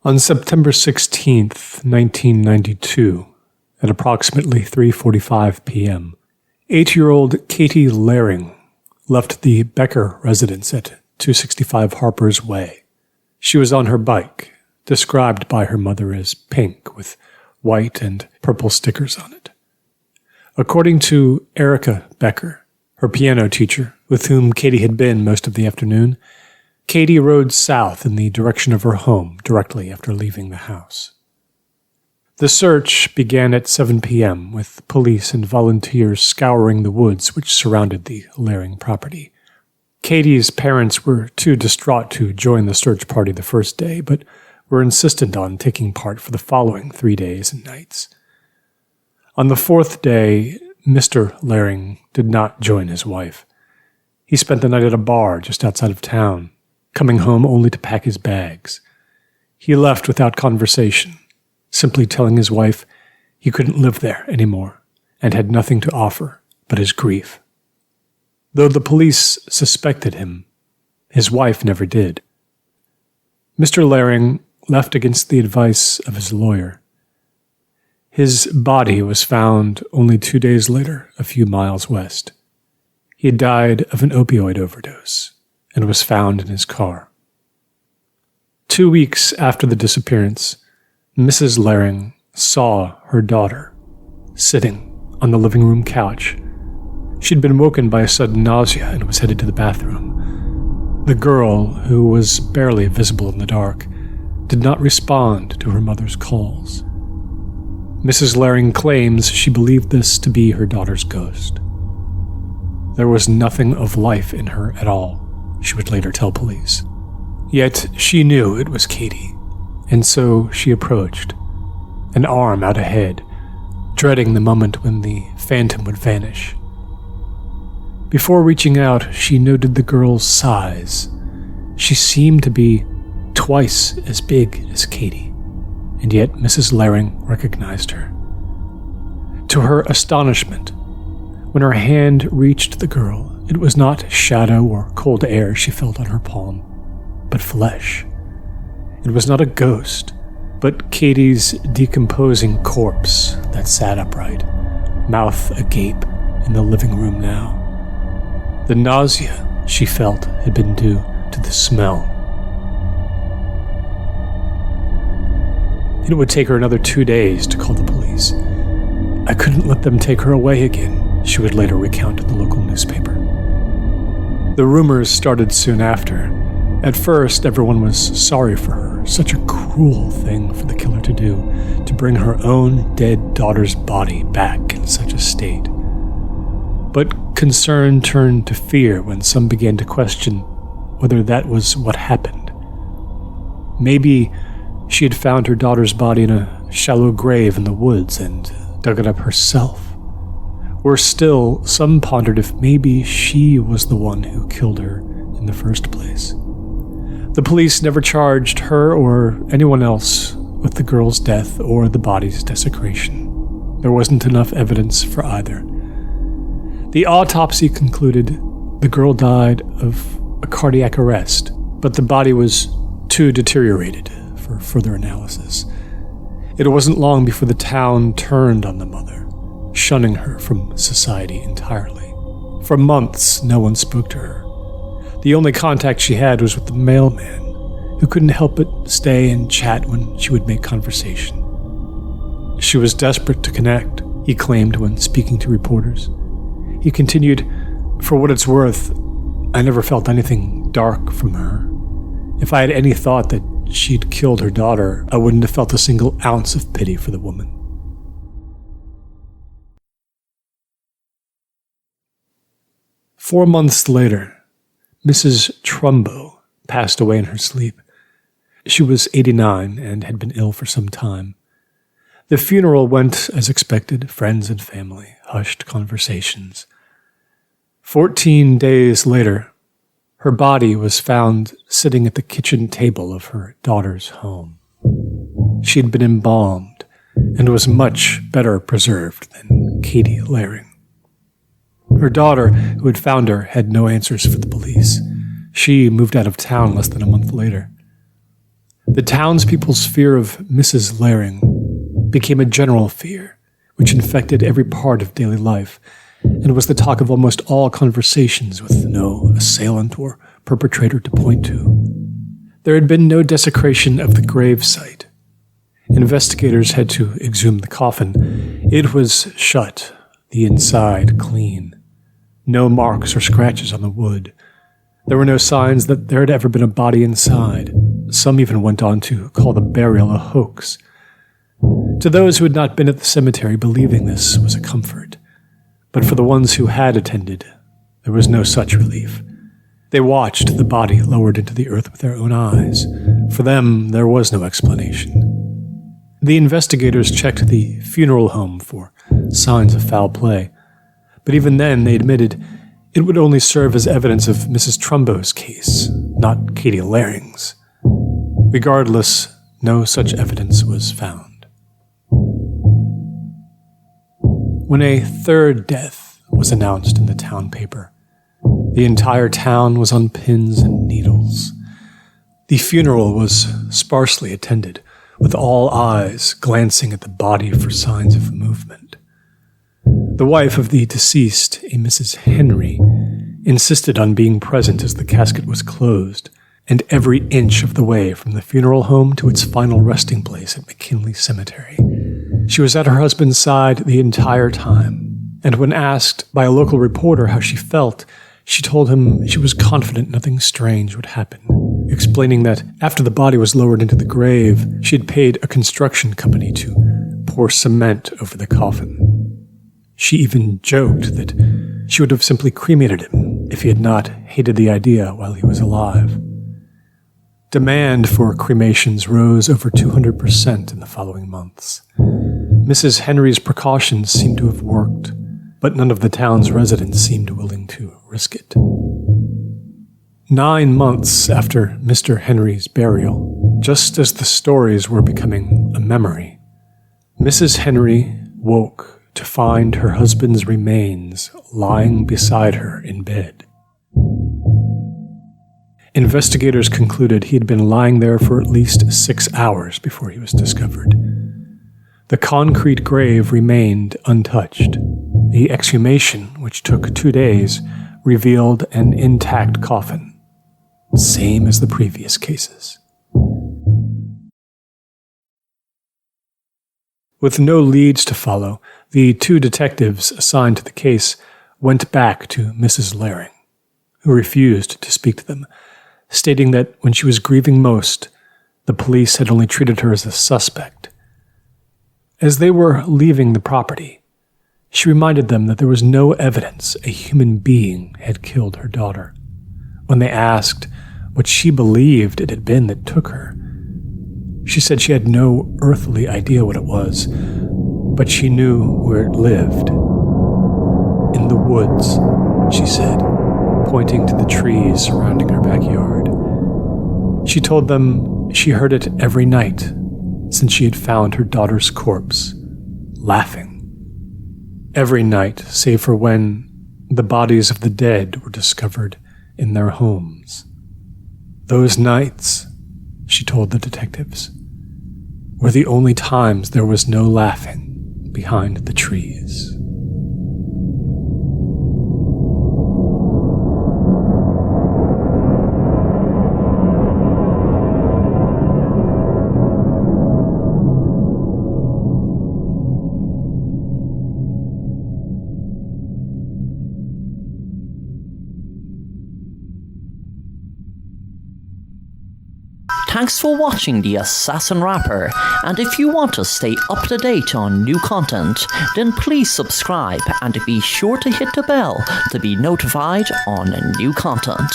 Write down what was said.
On September 16th, 1992, at approximately 3:45 p.m., 8-year-old Katie Laring left the Becker residence at 265 Harper's Way. She was on her bike, described by her mother as pink with white and purple stickers on it. According to Erica Becker, her piano teacher, with whom Katie had been most of the afternoon, Katie rode south in the direction of her home directly after leaving the house. The search began at 7 p.m., with police and volunteers scouring the woods which surrounded the Laring property. Katie's parents were too distraught to join the search party the first day, but were insistent on taking part for the following 3 days and nights. On the fourth day, Mr. Laring did not join his wife. He spent the night at a bar just outside of town, coming home only to pack his bags. He left without conversation, simply telling his wife he couldn't live there anymore and had nothing to offer but his grief. Though the police suspected him, his wife never did. Mr. Laring left against the advice of his lawyer. His body was found only 2 days later, a few miles west. He had died of an opioid overdose and was found in his car. 2 weeks after the disappearance, Mrs. Laring saw her daughter sitting on the living room couch. She'd been woken by a sudden nausea and was headed to the bathroom. The girl, who was barely visible in the dark, did not respond to her mother's calls. Mrs. Laring claims she believed this to be her daughter's ghost. There was nothing of life in her at all, she would later tell police. Yet she knew it was Katie, and so she approached, an arm out ahead, dreading the moment when the phantom would vanish. Before reaching out, she noted the girl's size. She seemed to be twice as big as Katie, and yet Mrs. Laring recognized her. To her astonishment, when her hand reached the girl, it was not shadow or cold air she felt on her palm, but flesh. It was not a ghost, but Katie's decomposing corpse that sat upright, mouth agape in the living room now. The nausea she felt had been due to the smell. It would take her another 2 days to call the police. I couldn't let them take her away again, she would later recount to the local newspaper. The rumors started soon after. At first, everyone was sorry for her. Such a cruel thing for the killer to do, to bring her own dead daughter's body back in such a state. But concern turned to fear when some began to question whether that was what happened. Maybe she had found her daughter's body in a shallow grave in the woods and dug it up herself. Worse still, some pondered if maybe she was the one who killed her in the first place. The police never charged her or anyone else with the girl's death or the body's desecration. There wasn't enough evidence for either. The autopsy concluded the girl died of a cardiac arrest, but the body was too deteriorated for further analysis. It wasn't long before the town turned on the mother, shunning her from society entirely. For months, no one spoke to her. The only contact she had was with the mailman, who couldn't help but stay and chat when she would make conversation. She was desperate to connect, he claimed when speaking to reporters. He continued, "For what it's worth, I never felt anything dark from her. If I had any thought that she'd killed her daughter, I wouldn't have felt a single ounce of pity for the woman." Four months later, Mrs. Trumbo passed away in her sleep. She was 89 and had been ill for some time. The funeral went as expected, friends and family, hushed conversations. 14 days later, her body was found sitting at the kitchen table of her daughter's home. She had been embalmed and was much better preserved than Katie Laring. Her daughter, who had found her, had no answers for the police. She moved out of town less than a month later. The townspeople's fear of Mrs. Laring became a general fear, which infected every part of daily life, and was the talk of almost all conversations with no assailant or perpetrator to point to. There had been no desecration of the grave site. Investigators had to exhume the coffin. It was shut, the inside clean. No marks or scratches on the wood. There were no signs that there had ever been a body inside. Some even went on to call the burial a hoax. To those who had not been at the cemetery, believing this was a comfort. But for the ones who had attended, there was no such relief. They watched the body lowered into the earth with their own eyes. For them, there was no explanation. The investigators checked the funeral home for signs of foul play, but even then they admitted it would only serve as evidence of Mrs. Trumbo's case, not Katie Laring's. Regardless, no such evidence was found. When a third death was announced in the town paper, the entire town was on pins and needles. The funeral was sparsely attended, with all eyes glancing at the body for signs of movement. The wife of the deceased, a Mrs. Henry, insisted on being present as the casket was closed, and every inch of the way from the funeral home to its final resting place at McKinley Cemetery. She was at her husband's side the entire time, and when asked by a local reporter how she felt, she told him she was confident nothing strange would happen, explaining that after the body was lowered into the grave, she had paid a construction company to pour cement over the coffin. She even joked that she would have simply cremated him if he had not hated the idea while he was alive. Demand for cremations rose over 200% in the following months. Mrs. Henry's precautions seemed to have worked, but none of the town's residents seemed willing to risk it. 9 months after Mr. Henry's burial, just as the stories were becoming a memory, Mrs. Henry woke to find her husband's remains lying beside her in bed. Investigators concluded he had been lying there for at least 6 hours before he was discovered. The concrete grave remained untouched. The exhumation, which took 2 days, revealed an intact coffin, same as the previous cases. With no leads to follow, the 2 detectives assigned to the case went back to Mrs. Laring, who refused to speak to them, stating that when she was grieving most, the police had only treated her as a suspect. As they were leaving the property, she reminded them that there was no evidence a human being had killed her daughter. When they asked what she believed it had been that took her, she said she had no earthly idea what it was, but she knew where it lived. In the woods, she said, pointing to the trees surrounding her backyard. She told them she heard it every night since she had found her daughter's corpse, laughing. Every night, save for when the bodies of the dead were discovered in their homes. Those nights, she told the detectives, were the only times there was no laughing behind the trees. Thanks for watching The Assassin Rapper, and if you want to stay up to date on new content, then please subscribe and be sure to hit the bell to be notified on new content.